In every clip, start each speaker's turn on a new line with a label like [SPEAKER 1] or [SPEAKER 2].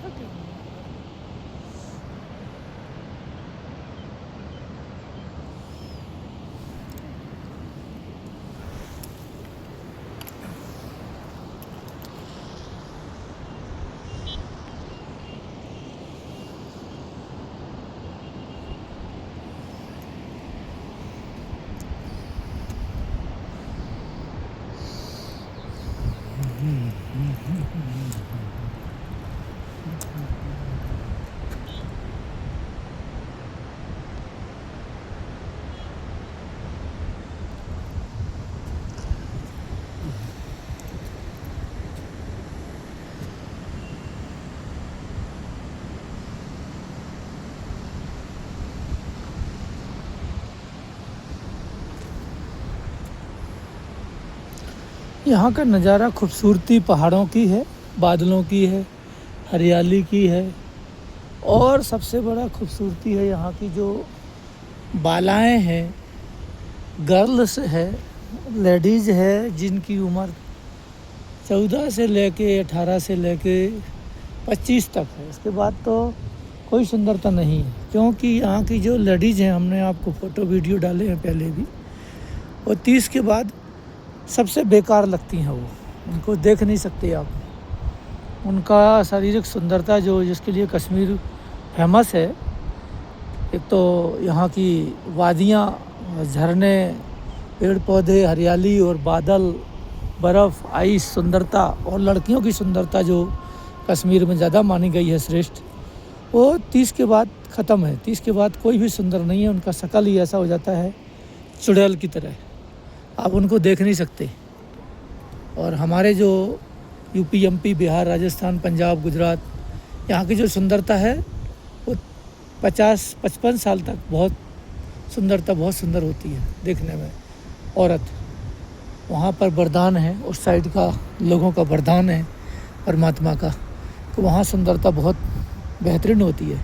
[SPEAKER 1] अच्छा क्यों नहीं है? यहाँ का नज़ारा खूबसूरती पहाड़ों की है, बादलों की है, हरियाली की है और सबसे बड़ा खूबसूरती है यहाँ की जो बालाएँ हैं, गर्ल्स है, लेडीज़ है जिनकी उम्र 14 से लेके 18 से लेके 25 तक है। इसके बाद तो कोई सुंदरता नहीं है, क्योंकि यहाँ की जो लेडीज़ हैं, हमने आपको फ़ोटो वीडियो डाले हैं पहले भी, और 30 के बाद सबसे बेकार लगती हैं वो, उनको देख नहीं सकते आप। उनका शारीरिक सुंदरता जो जिसके लिए कश्मीर फेमस है, एक तो यहाँ की वादियाँ, झरने, पेड़ पौधे, हरियाली और बादल, बर्फ़, आइस, सुंदरता और लड़कियों की सुंदरता जो कश्मीर में ज़्यादा मानी गई है श्रेष्ठ, वो 30 के बाद ख़त्म है। 30 के बाद कोई भी सुंदर नहीं है, उनका शक्ल ही ऐसा हो जाता है चुड़ैल की तरह, आप उनको देख नहीं सकते। और हमारे जो यूपी, एमपी, बिहार, राजस्थान, पंजाब, गुजरात, यहाँ की जो सुंदरता है वो 50-55 साल तक बहुत सुंदर होती है देखने में। औरत वहाँ पर वरदान है, उस साइड का लोगों का वरदान है परमात्मा का, तो वहाँ सुंदरता बहुत बेहतरीन होती है।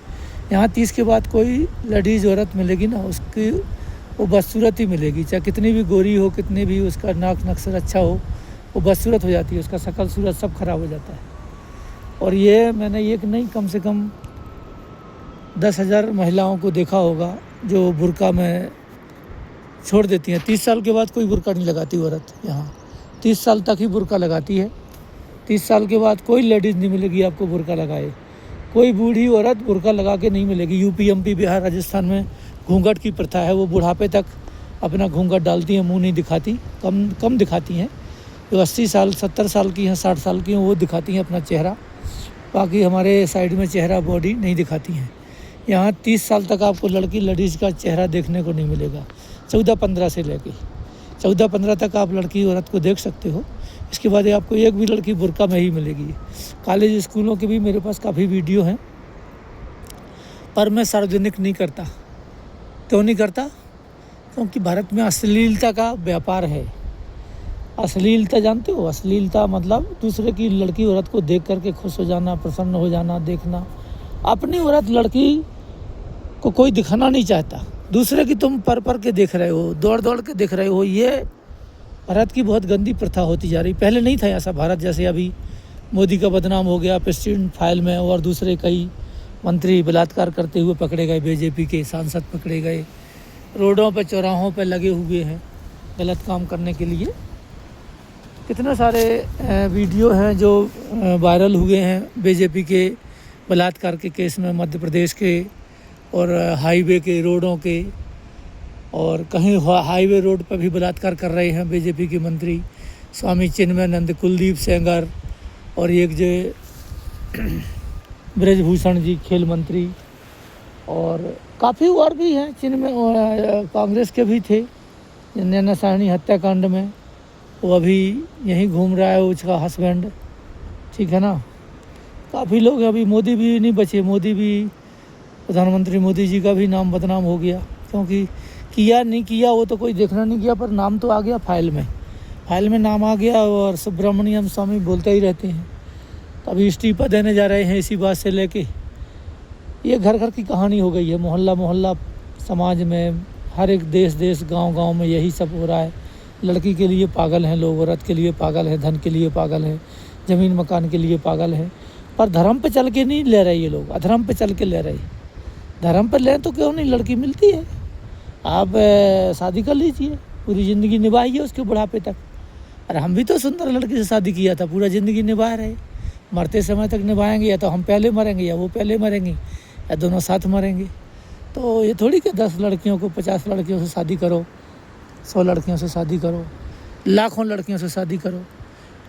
[SPEAKER 1] यहाँ 30 के बाद कोई लेडीज़ औरत मिलेगी ना, उसकी वो बदसूरत ही मिलेगी, चाहे कितनी भी गोरी हो, कितनी भी उसका नाक नक्शर अच्छा हो, वो बदसूरत हो जाती है, उसका शक्ल सूरत सब खराब हो जाता है। और ये मैंने एक नहीं, कम से कम 10,000 महिलाओं को देखा होगा जो बुर्का में छोड़ देती हैं। 30 साल के बाद कोई बुर्का नहीं लगाती औरत यहाँ, 30 साल तक ही बुर्का लगाती है। 30 साल के बाद कोई लेडीज़ नहीं मिलेगी आपको बुर्का लगाए, कोई बूढ़ी औरत बुर्का लगा के नहीं मिलेगी। यूपी, एमपी, बिहार, राजस्थान में घूंघट की प्रथा है, वो बुढ़ापे तक अपना घूंघट डालती हैं, मुंह नहीं दिखाती, कम दिखाती हैं। जो 80 साल 70 साल की हैं, 60 साल की हैं, वो दिखाती हैं अपना चेहरा, बाकी हमारे साइड में चेहरा बॉडी नहीं दिखाती हैं। यहाँ 30 साल तक आपको लेडीज़ का चेहरा देखने को नहीं मिलेगा। 14-15 से लेके 14-15 तक आप लड़की औरत को देख सकते हो, इसके बाद आपको एक भी लड़की बुर्का में ही मिलेगी। कॉलेज स्कूलों के भी मेरे पास काफ़ी वीडियो हैं, पर मैं सार्वजनिक नहीं करता। क्यों नहीं करता? क्योंकि भारत में अश्लीलता का व्यापार है। अश्लीलता जानते हो? अश्लीलता मतलब दूसरे की लड़की औरत को देख करके खुश हो जाना, प्रसन्न हो जाना, देखना। अपनी औरत लड़की को कोई दिखाना नहीं चाहता, दूसरे की तुम पर के देख रहे हो, दौड़ के देख रहे हो। ये भारत की बहुत गंदी प्रथा होती जा रही। पहले नहीं था ऐसा भारत, जैसे अभी मोदी का बदनाम हो गया प्रेसिडेंट फाइल में, और दूसरे कई मंत्री बलात्कार करते हुए पकड़े गए, बीजेपी के सांसद पकड़े गए, रोडों पर चौराहों पर लगे हुए हैं गलत काम करने के लिए। कितने सारे वीडियो हैं जो वायरल हुए हैं बीजेपी के बलात्कार के केस में, मध्य प्रदेश के और हाईवे के रोडों के, और कहीं हाईवे रोड पर भी बलात्कार कर रहे हैं बीजेपी के मंत्री स्वामी चिन्मयानंद, कुलदीप सेंगर, और एक जो ब्रजभूषण जी खेल मंत्री, और काफ़ी और भी हैं जिनमें कांग्रेस के भी थे। नैना साहनी हत्याकांड में वो अभी यहीं घूम रहा है, उसका हस्बैंड, ठीक है ना। काफ़ी लोग अभी, मोदी भी नहीं बचे, मोदी भी, प्रधानमंत्री मोदी जी का भी नाम बदनाम हो गया, क्योंकि किया नहीं किया वो तो कोई देखना नहीं गया, पर नाम तो आ गया फाइल में नाम आ गया। और सुब्रमण्यम स्वामी बोलते ही रहते हैं, तो अभी इस्तीफा देने जा रहे हैं इसी बात से लेके। ये घर घर की कहानी हो गई है, मोहल्ला मोहल्ला समाज में, हर एक देश गांव में यही सब हो रहा है। लड़की के लिए पागल हैं लोग, औरत के लिए पागल हैं, धन के लिए पागल हैं, ज़मीन मकान के लिए पागल हैं, पर धर्म पे चल के नहीं ले रहे ये लोग, अधर्म पे चल के ले रहे। धर्म पे लें तो क्यों नहीं, लड़की मिलती है, आप शादी कर लीजिए, पूरी ज़िंदगी निभाइए उसके बुढ़ापे तक। अरे हम भी तो सुंदर लड़की से शादी किया था, पूरा ज़िंदगी निभा रहे, मरते समय तक निभाएंगे, या तो हम पहले मरेंगे या वो पहले मरेंगे या दोनों साथ मरेंगे। तो ये थोड़ी कि 10 लड़कियों को 50 लड़कियों से शादी करो, 100 लड़कियों से शादी करो, लाखों लड़कियों से शादी करो,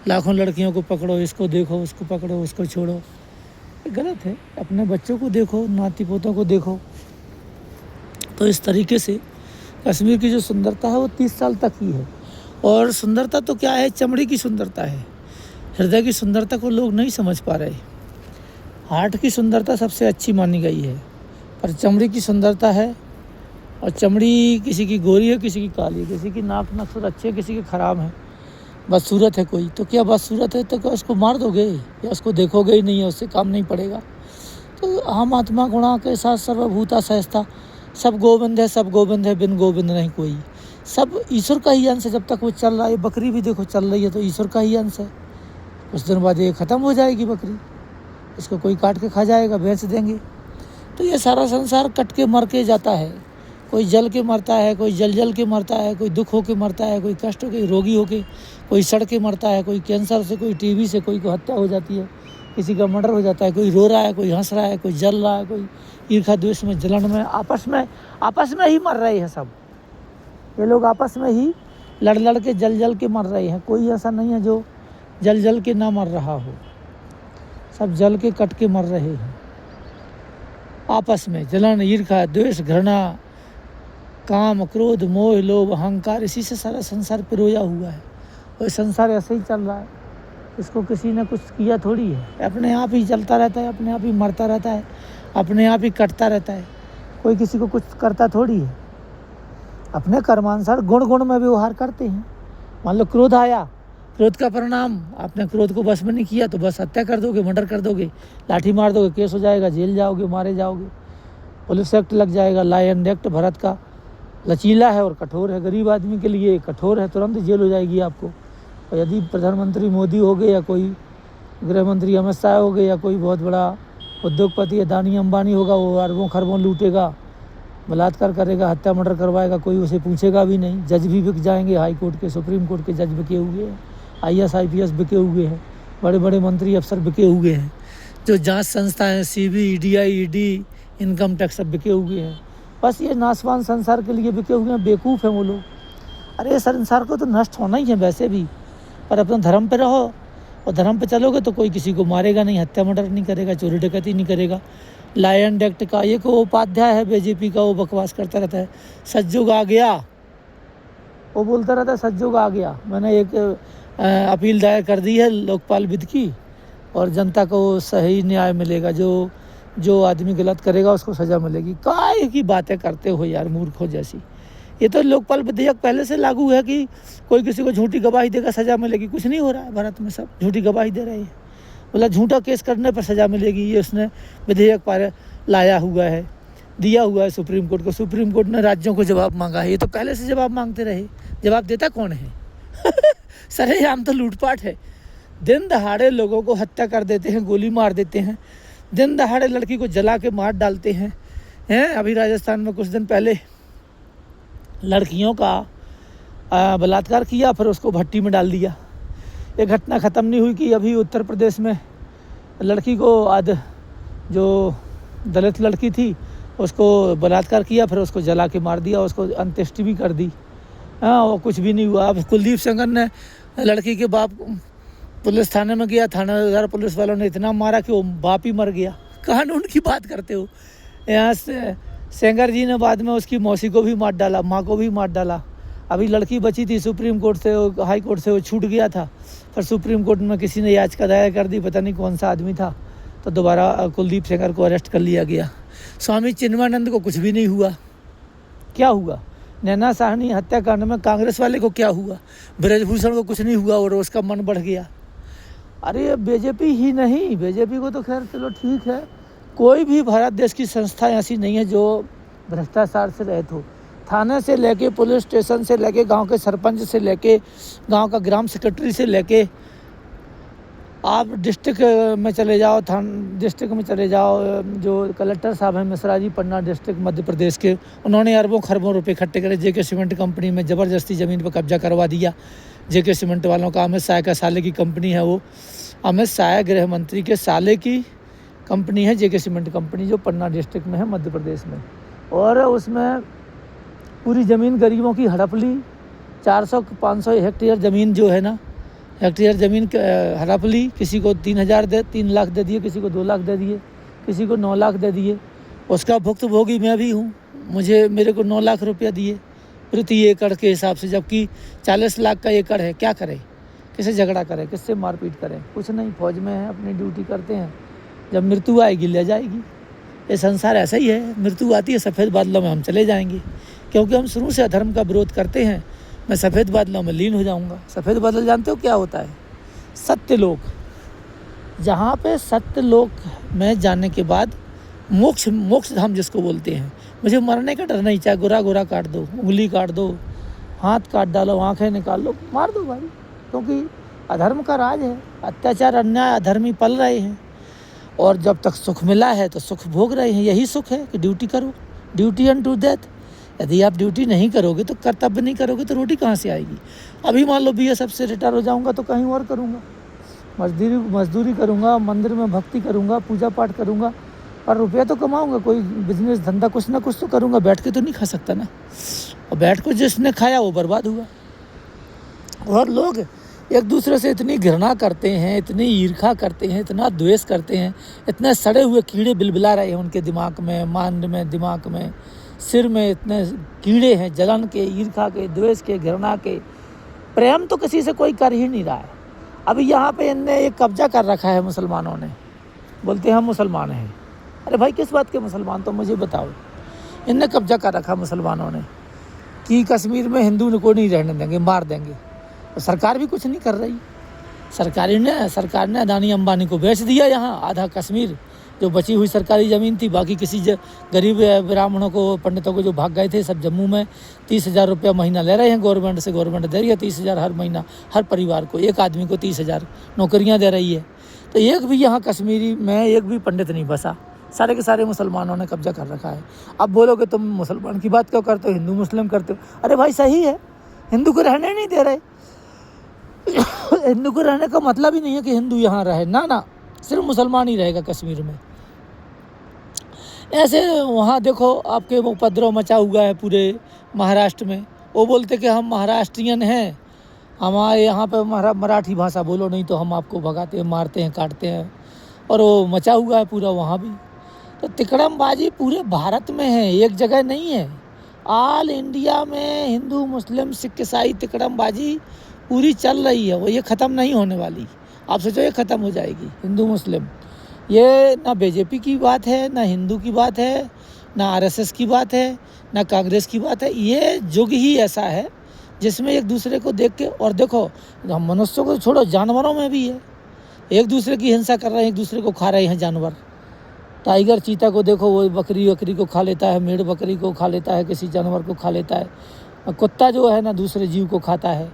[SPEAKER 1] लाखों लड़कियों को पकड़ो, इसको देखो, उसको पकड़ो, उसको छोड़ो, ये गलत है। अपने बच्चों को देखो, नाती पोतों को देखो। तो इस तरीके से कश्मीर की जो सुंदरता है वो 30 साल तक ही है। और सुंदरता तो क्या है, चमड़ी की सुंदरता है, हृदय की सुंदरता को लोग नहीं समझ पा रहे। हार्ट की सुंदरता सबसे अच्छी मानी गई है, पर चमड़ी की सुंदरता है, और चमड़ी किसी की गोरी है, किसी की काली है, किसी की नाक नक्सर अच्छे है, किसी के ख़राब है। बदसूरत है कोई, तो क्या बदसूरत है तो क्या उसको मार दोगे, या उसको देखोगे ही नहीं है, उससे काम नहीं पड़ेगा। तो हम आत्मा गुणा के साथ सर्वभूता सहजता, सब गोविंद है, सब गोविंद है, बिन गोविंद नहीं कोई। सब ईश्वर का ही अंश है, जब तक वो चल रहा है। बकरी भी देखो चल रही है तो ईश्वर का ही अंश है। कुछ दिन बाद ये ख़त्म हो जाएगी बकरी, इसको कोई काट के खा जाएगा, बेच देंगे। तो ये सारा संसार कट के मर के जाता है। कोई जल के मरता है, कोई जल के मरता है, कोई दुख हो के मरता है, कोई कष्ट हो के रोगी हो के, कोई सड़ के मरता है, कोई कैंसर से, कोई टीबी से, कोई को हत्या हो जाती है, किसी का मर्डर हो जाता है, कोई रो रहा है, कोई हंस रहा है, कोई जल रहा है, कोई ईर्ष्या द्वेष में, जलन में, आपस में ही मर रहे हैं सब। ये लोग आपस में ही लड़ के जल के मर रहे हैं। कोई ऐसा नहीं है जो जल के ना मर रहा हो, सब जल के कट के मर रहे हैं आपस में। जलन, ईर्ष्या, द्वेष, घृणा, काम, क्रोध, मोह, लोभ, अहंकार, इसी से सारा संसार पिरोया हुआ है। और संसार ऐसे ही चल रहा है, इसको किसी ने कुछ किया थोड़ी है, अपने आप ही चलता रहता है, अपने आप ही मरता रहता है, अपने आप ही कटता रहता है। कोई किसी को कुछ करता थोड़ी है, अपने कर्मानुसार गुण में व्यवहार करते हैं। मान लो क्रोध आया, क्रोध का परिणाम, आपने क्रोध को बस में नहीं किया तो बस हत्या कर दोगे, मर्डर कर दोगे, लाठी मार दोगे, केस हो जाएगा, जेल जाओगे, मारे जाओगे, पुलिस एक्ट लग जाएगा। लॉ एंड एक्ट भारत का लचीला है और कठोर है, गरीब आदमी के लिए कठोर है, तुरंत जेल हो जाएगी आपको। और यदि प्रधानमंत्री मोदी हो गए, या कोई गृह मंत्री अमित शाह हो गए, या कोई बहुत बड़ा उद्योगपति अदानी अंबानी होगा, वो अरबों खरबों लूटेगा, बलात्कार करेगा, हत्या मर्डर करवाएगा, कोई उसे पूछेगा भी नहीं। जज भी बिक जाएंगे, हाई कोर्ट के, सुप्रीम कोर्ट के जज बिके हुए हैं, IAS IPS बिके हुए हैं, बड़े बड़े मंत्री अफसर बिके हुए हैं, जो जांच संस्थाएं CBI DI ED income tax सब बिके हुए हैं। बस ये नासवान संसार के लिए बिके हुए हैं, बेवकूफ़ हैं वो लोग। अरे संसार को तो नष्ट होना ही है वैसे भी, पर अपना धर्म पे रहो, और धर्म पे चलोगे तो कोई किसी को मारेगा नहीं, हत्या मर्डर नहीं करेगा, चोरी डकैती नहीं करेगा। लॉ एंड एक्ट का एक वो उपाध्याय है BJP का, वो बकवास करता रहता है, सतयुग आ गया, वो बोलता रहता है सतयुग आ गया। मैंने एक अपील दायर कर दी है लोकपाल विद की, और जनता को सही न्याय मिलेगा। जो आदमी गलत करेगा उसको सज़ा मिलेगी। काहे की बातें करते हो यार, मूर्खों जैसी। ये तो लोकपाल विधेयक पहले से लागू है कि कोई किसी को झूठी गवाही देगा सज़ा मिलेगी। कुछ नहीं हो रहा है भारत में, सब झूठी गवाही दे रहे हैं। बोला झूठा केस करने पर सज़ा मिलेगी, ये उसने विधेयक पर लाया हुआ है, दिया हुआ है सुप्रीम कोर्ट को। सुप्रीम कोर्ट ने राज्यों को जवाब मांगा है, ये तो पहले से जवाब मांगते रहे। जवाब देता कौन है? सरेआम तो लूटपाट है। दिन दहाड़े लोगों को हत्या कर देते हैं, गोली मार देते हैं, दिन दहाड़े लड़की को जला के मार डालते हैं। अभी राजस्थान में कुछ दिन पहले लड़कियों का बलात्कार किया, फिर उसको भट्टी में डाल दिया। ये घटना ख़त्म नहीं हुई कि अभी उत्तर प्रदेश में लड़की को जो दलित लड़की थी उसको बलात्कार किया, फिर उसको जला के मार दिया, उसको अंत्येष्टि भी कर दी। और कुछ भी नहीं हुआ। अब कुलदीप सेंगर ने लड़की के बाप पुलिस थाने में गया, थानेदार पुलिस वालों ने इतना मारा कि वो बाप ही मर गया। कानून की बात करते हो। यहाँ से सेंगर जी ने बाद में उसकी मौसी को भी मार डाला, माँ को भी मार डाला। अभी लड़की बची थी, सुप्रीम कोर्ट से, हाई कोर्ट से वो छूट गया था, पर सुप्रीम कोर्ट में किसी ने याचिका दायर कर दी, पता नहीं कौन सा आदमी था, तो दोबारा कुलदीप सेंगर को अरेस्ट कर लिया गया। स्वामी चिन्मयानंद को कुछ भी नहीं हुआ। क्या हुआ? नैना साहनी हत्याकांड में कांग्रेस वाले को क्या हुआ? ब्रजभूषण को कुछ नहीं हुआ और उसका मन बढ़ गया। अरे बीजेपी ही नहीं, बीजेपी को तो खैर चलो ठीक है, कोई भी भारत देश की संस्था ऐसी नहीं है जो भ्रष्टाचार से रहित हो। थाने से लेके पुलिस स्टेशन से लेके गांव के सरपंच से लेके गांव का ग्राम सेक्रेटरी से लेके आप डिस्ट्रिक्ट में चले जाओ, डिस्ट्रिक्ट में चले जाओ, जो कलेक्टर साहब हैं मिश्रा जी, पन्ना डिस्ट्रिक्ट मध्य प्रदेश के, उन्होंने अरबों खरबों रुपए इकट्ठे करे जेके सीमेंट कंपनी में ज़बरदस्ती ज़मीन पर कब्जा करवा दिया। जेके सीमेंट वालों का, अमित शाह का साले की कंपनी है वो, अमित शाह गृह मंत्री के साले की कंपनी है जेके सीमेंट कंपनी, जो पन्ना डिस्ट्रिक्ट में है मध्य प्रदेश में। और उसमें पूरी ज़मीन गरीबों की हड़प ली। 400-500 हेक्टेयर ज़मीन जो है ना, हेक्टेयर ज़मीन हड़प ली। किसी को 3 लाख दे दिए, किसी को 2 लाख दे दिए, किसी को 9 लाख दे दिए। उसका भुक्तभोगी मैं भी हूँ। मेरे को 9 लाख रुपया दिए प्रति एकड़ के हिसाब से, जबकि 40 लाख का एकड़ है। क्या करें, किससे झगड़ा करें, किससे मारपीट करें? कुछ नहीं, फौज में है, अपनी ड्यूटी करते हैं। जब मृत्यु आएगी ले जाएगी। ये संसार ऐसा ही है, मृत्यु आती है सफ़ेद बादलों में, हम चले जाएंगे। क्योंकि हम शुरू से अधर्म का विरोध करते हैं। मैं सफ़ेद बादलों में लीन हो जाऊंगा। सफ़ेद बादल जानते हो क्या होता है? सत्यलोक। जहाँ पे सत्यलोक में जाने के बाद मोक्ष धाम जिसको बोलते हैं। मुझे मरने का डर नहीं, चाहे गोरा काट दो, उंगली काट दो, हाथ काट डालो, आँखें निकाल लो, मार दो भाई। क्योंकि अधर्म का राज है, अत्याचार अन्याय अधर्मी पल रहे हैं। और जब तक सुख मिला है तो सुख भोग रहे हैं। यही सुख है कि ड्यूटी करो, ड्यूटी अनटू डेथ। यदि आप ड्यूटी नहीं करोगे तो, कर्तव्य नहीं करोगे तो रोटी कहाँ से आएगी? अभी मान लो BSF से रिटायर हो जाऊंगा तो कहीं और करूँगा, मजदूरी करूँगा, मंदिर में भक्ति करूँगा, पूजा पाठ करूँगा, पर रुपया तो कमाऊँगा। कोई बिजनेस धंधा कुछ ना कुछ तो करूँगा। बैठ के तो नहीं खा सकता ना। और बैठ कर जिसने खाया वो बर्बाद हुआ। और लोग एक दूसरे से इतनी घृणा करते हैं, इतनी ईर्खा करते हैं, इतना द्वेष करते हैं, इतने सड़े हुए कीड़े बिलबिला रहे हैं उनके दिमाग में, मांड में, दिमाग में, सिर में इतने कीड़े हैं, जलन के, ईर्खा के, द्वेष के, घृणा के। प्रेम तो किसी से कोई कर ही नहीं रहा है। अभी यहाँ पे इनने एक कब्जा कर रखा है मुसलमानों ने, बोलते हैं हम मुसलमान हैं। अरे भाई किस बात के मुसलमान, तो मुझे बताओ। इनने कब्जा कर रखा मुसलमानों ने कि कश्मीर में हिंदू को नहीं रहने देंगे, मार देंगे। तो सरकार भी कुछ नहीं कर रही। सरकार ने अदानी अंबानी को बेच दिया यहाँ आधा कश्मीर। जो बची हुई सरकारी ज़मीन थी, बाकी किसी गरीब ब्राह्मणों को, पंडितों को जो भाग गए थे, सब जम्मू में 30,000 रुपया महीना ले रहे हैं गवर्नमेंट से। गवर्नमेंट दे रही है 30,000 हर महीना, हर परिवार को, एक आदमी को 30,000 नौकरियाँ दे रही है। तो एक भी यहाँ कश्मीरी में एक भी पंडित नहीं बसा। सारे के सारे मुसलमानों ने कब्जा कर रखा है। अब बोलोगे तुम मुसलमान की बात क्यों करते हो, हिंदू मुस्लिम करते हो? अरे भाई सही है, हिंदू को रहने नहीं दे रहे। हिंदू को रहने का मतलब ही नहीं है कि हिंदू यहाँ रहे, ना, सिर्फ मुसलमान ही रहेगा कश्मीर में। ऐसे वहाँ देखो आपके उपद्रव मचा हुआ है पूरे महाराष्ट्र में। वो बोलते कि हम महाराष्ट्रियन हैं, हमारे यहाँ पे मराठी भाषा बोलो, नहीं तो हम आपको भगाते हैं, मारते हैं, काटते हैं। और वो मचा हुआ है पूरा वहाँ भी। तो तिकड़मबाजी पूरे भारत में है, एक जगह नहीं है। ऑल इंडिया में हिंदू मुस्लिम सिख ईसाई तिकड़मबाजी पूरी चल रही है। वो ये ख़त्म नहीं होने वाली। आप सोचो ये ख़त्म हो जाएगी हिंदू मुस्लिम। ये ना बीजेपी की बात है, ना हिंदू की बात है, ना आरएसएस की बात है, ना कांग्रेस की बात है। ये युग ही ऐसा है जिसमें एक दूसरे को देख के, और देखो हम मनुष्यों को छोड़ो, जानवरों में भी है। एक दूसरे की हिंसा कर रहे हैं, एक दूसरे को खा रहे हैं जानवर। टाइगर चीता को देखो, वो बकरी को खा लेता है, मेढ़ बकरी को खा लेता है, किसी जानवर को खा लेता है। कुत्ता जो है ना दूसरे जीव को खाता है।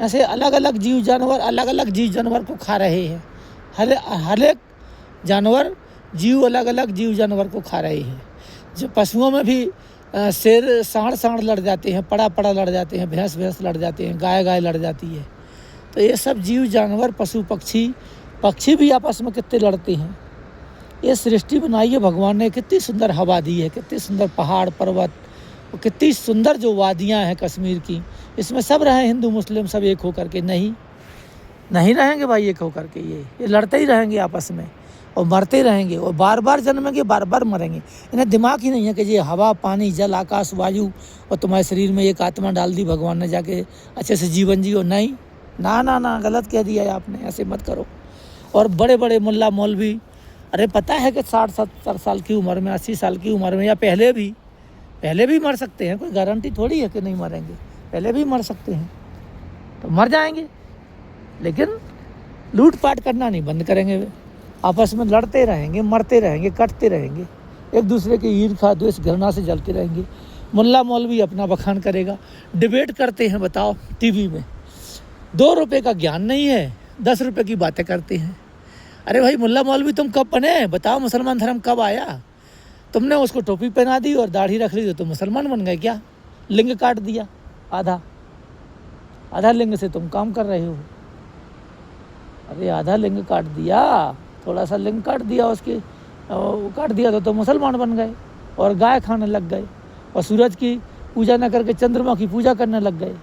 [SPEAKER 1] ऐसे अलग अलग जीव जानवर को खा रहे हैं। हर एक जानवर जीव अलग अलग जीव जानवर को खा रहे हैं। जो पशुओं में भी शेर सांड लड़ जाते हैं, पड़ा लड़ जाते हैं, भैंस लड़ जाते हैं, गाय लड़ जाती है। तो ये सब जीव जानवर, पशु पक्षी भी आपस में कितने लड़ते हैं। ये सृष्टि बनाई है भगवान ने, कितनी सुंदर हवा दी है, कितनी सुंदर पहाड़ पर्वत, और कितनी सुंदर जो वादियाँ हैं कश्मीर की। इसमें सब रहे हिंदू मुस्लिम सब एक होकर के, नहीं रहेंगे भाई एक होकर के। ये लड़ते ही रहेंगे आपस में और मरते रहेंगे, और बार बार जन्मेंगे, बार बार मरेंगे। इन्हें दिमाग ही नहीं है कि ये हवा पानी जल आकाश वायु और तुम्हारे शरीर में एक आत्मा डाल दी भगवान ने, जाके अच्छे से जीवन जियो। नहीं, ना, गलत कह दिया है आपने, ऐसे मत करो। और बड़े बड़े मुल्ला मौलवी, अरे पता है कि 60-70 साल की उम्र में, 80 साल की उम्र में, या पहले भी मर सकते हैं। कोई गारंटी थोड़ी है कि नहीं मरेंगे, पहले भी मर सकते हैं। तो मर जाएंगे, लेकिन लूटपाट करना नहीं बंद करेंगे। वे आपस में लड़ते रहेंगे, मरते रहेंगे, कटते रहेंगे, एक दूसरे की ईर्खा द्वेष घृणा से जलते रहेंगे। मुल्ला मौलवी अपना बखान करेगा, डिबेट करते हैं, बताओ टीवी में। 2 रुपये का ज्ञान नहीं है, ₹10 की बातें करते हैं। अरे भाई मुल्ला मौलवी तुम कब बने? बताओ मुसलमान धर्म कब आया? तुमने उसको टोपी पहना दी और दाढ़ी रख ली तो तुम मुसलमान बन गए क्या? लिंग काट दिया, आधा लिंग से तुम काम कर रहे हो। अरे आधा लिंग काट दिया, थोड़ा सा लिंग काट दिया, उसके काट दिया तो तुम मुसलमान बन गए और गाय खाने लग गए और सूरज की पूजा न करके चंद्रमा की पूजा करने लग गए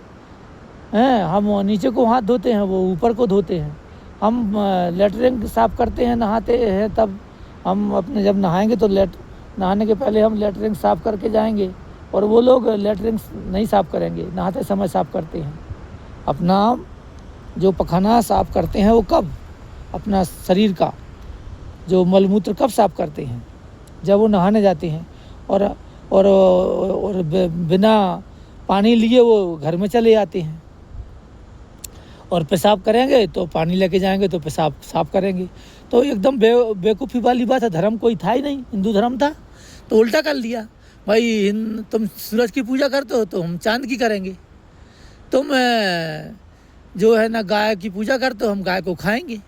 [SPEAKER 1] हैं। हम नीचे को हाथ धोते हैं, वो ऊपर को धोते हैं। हम लेटरिन साफ़ करते हैं, नहाते हैं, तब हम अपने जब नहाएंगे तो नहाने के पहले हम लेटरिन साफ़ करके जाएंगे और वो लोग लेटरिन नहीं साफ़ करेंगे, नहाते समय साफ़ करते हैं। अपना जो पखाना साफ़ करते हैं वो कब? अपना शरीर का जो मलमूत्र कब साफ़ करते हैं? जब वो नहाने जाते हैं और बिना पानी लिए वो घर में चले आते हैं और पेशाब करेंगे तो पानी लेके जाएंगे तो पेशाब साफ़ करेंगे। तो एकदम बेवकूफ़ी वाली बात है। धर्म कोई था ही नहीं, हिंदू धर्म था तो उल्टा कर लिया। भाई तुम सूरज की पूजा करते हो तो हम चांद की करेंगे, तुम जो है ना गाय की पूजा करते हो हम गाय को खाएंगे।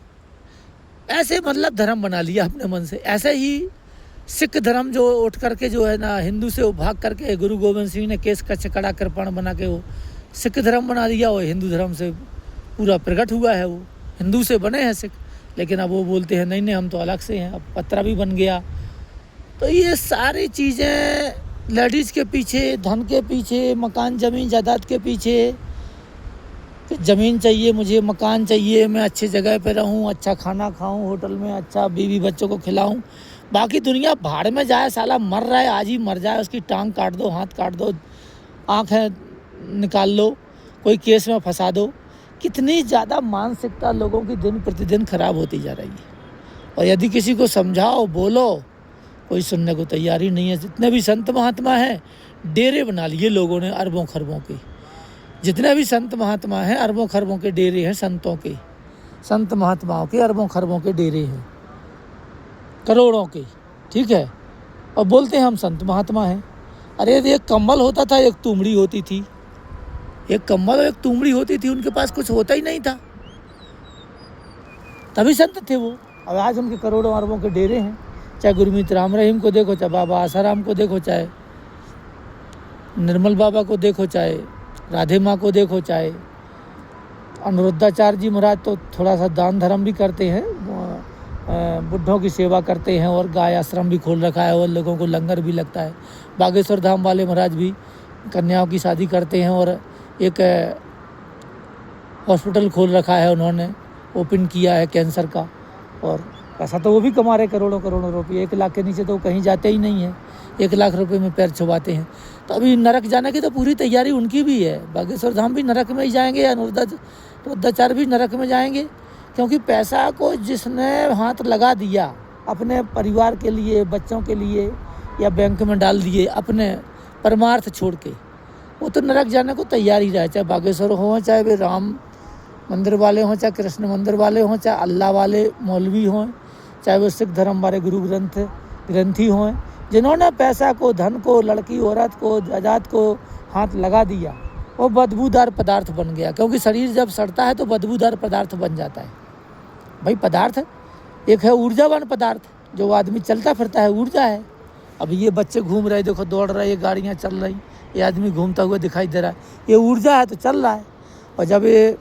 [SPEAKER 1] ऐसे मतलब धर्म बना लिया अपने मन से। ऐसे ही सिख धर्म जो उठ करके जो है ना हिंदू से वो भाग करके गुरु गोविंद सिंह ने केस कच्छ कड़ा कृपाण बना के वो सिख धर्म बना दिया। वो हिंदू धर्म से पूरा प्रकट हुआ है, वो हिंदू से बने हैं सिख, लेकिन अब वो बोलते हैं नहीं हम तो अलग से हैं। अब पत्रा भी बन गया। तो ये सारी चीज़ें लेडीज़ के पीछे, धन के पीछे, मकान ज़मीन जायदाद के पीछे, ज़मीन चाहिए मुझे, मकान चाहिए, मैं अच्छी जगह पे रहूं, अच्छा खाना खाऊं, होटल में अच्छा बीवी बच्चों को खिलाऊं, बाकी दुनिया भाड़ में जाए। साला मर रहा है आज ही मर जाए, उसकी टांग काट दो, हाथ काट दो, आँखें निकाल लो, कोई केस में फंसा दो। कितनी ज़्यादा मानसिकता लोगों की दिन प्रतिदिन खराब होती जा रही है। और यदि किसी को समझाओ, बोलो, कोई सुनने को तैयार ही नहीं है। जितने भी संत महात्मा हैं डेरे बना लिए लोगों ने अरबों खरबों के। जितने भी संत महात्मा हैं अरबों खरबों के डेरे हैं संतों के, संत महात्माओं के अरबों खरबों के डेरे हैं, करोड़ों के, ठीक है। और बोलते हैं हम संत महात्मा हैं। अरे एक कंबल होता था, एक तुमड़ी होती थी, एक कंबल और एक तुमड़ी होती थी, उनके पास कुछ होता ही नहीं था, तभी संत थे वो। अब आज उनके करोड़ों अरबों के डेरे हैं। चाहे गुरमीत राम रहीम को देखो, चाहे बाबा आसाराम को देखो, चाहे निर्मल बाबा को देखो, चाहे राधे माँ को देखो, चाहे अनुरुद्धाचार्य जी महाराज तो थोड़ा सा दान धर्म भी करते हैं, बुढ़ों की सेवा करते हैं और गाय आश्रम भी खोल रखा है और लोगों को लंगर भी लगता है। बागेश्वर धाम वाले महाराज भी कन्याओं की शादी करते हैं और एक हॉस्पिटल खोल रखा है उन्होंने, ओपन किया है कैंसर का। और पैसा तो वो भी कमा रहे करोड़ों रुपये। 1 लाख के नीचे तो कहीं जाते ही नहीं है, 1 लाख रुपए में पैर छुपाते हैं। तो अभी नरक जाने की तो पूरी तैयारी उनकी भी है। बागेश्वर धाम भी नरक में ही जाएंगे, अनुरुद्धाचार्य भी नरक में जाएंगे, क्योंकि पैसा को जिसने हाथ लगा दिया अपने परिवार के लिए, बच्चों के लिए, या बैंक में डाल दिए अपने परमार्थ छोड़ के, वो तो नरक जाने को तैयार ही रहे। चाहे बागेश्वर हो, चाहे वे राम मंदिर वाले हों, चाहे कृष्ण मंदिर वाले हों, चाहे अल्लाह वाले मौलवी हों, चाहे वो सिख धर्म वाले गुरु ग्रंथी हों, जिन्होंने पैसा को, धन को, लड़की औरत को, जायदाद को हाथ लगा दिया, वो बदबूदार पदार्थ बन गया। क्योंकि शरीर जब सड़ता है तो बदबूदार पदार्थ बन जाता है। भाई पदार्थ एक है ऊर्जावान पदार्थ, जो आदमी चलता फिरता है ऊर्जा है। अब ये बच्चे घूम रहे, देखो दौड़ रहे, ये गाड़ियाँ चल रही, ये आदमी घूमता हुआ दिखाई दे रहा है, ये ऊर्जा है तो चल रहा है। और जब ये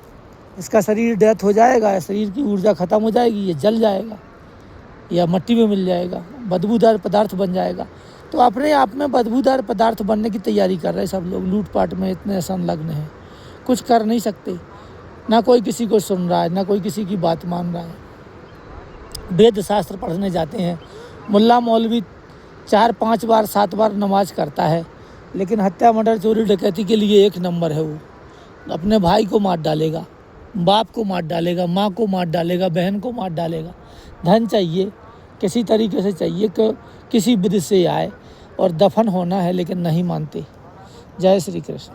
[SPEAKER 1] इसका शरीर डेथ हो जाएगा, शरीर की ऊर्जा ख़त्म हो जाएगी, ये जल जाएगा या मिट्टी में मिल जाएगा, बदबूदार पदार्थ बन जाएगा। तो अपने आप में बदबूदार पदार्थ बनने की तैयारी कर रहे सब लोग, लूटपाट में इतने संलग्न हैं, कुछ कर नहीं सकते, ना कोई किसी को सुन रहा है, ना कोई किसी की बात मान रहा है। वेद शास्त्र पढ़ने जाते हैं, मुल्ला मौलवी 4-5 बार 7 बार नमाज करता है, लेकिन हत्या मर्डर चोरी डकैती के लिए 1 नंबर है। वो अपने भाई को मार डालेगा, बाप को मार डालेगा, माँ को मार डालेगा, बहन को मार डालेगा। धन चाहिए, किसी तरीके से चाहिए कि किसी विधि से आए और दफन होना है, लेकिन नहीं मानते। जय श्री कृष्ण।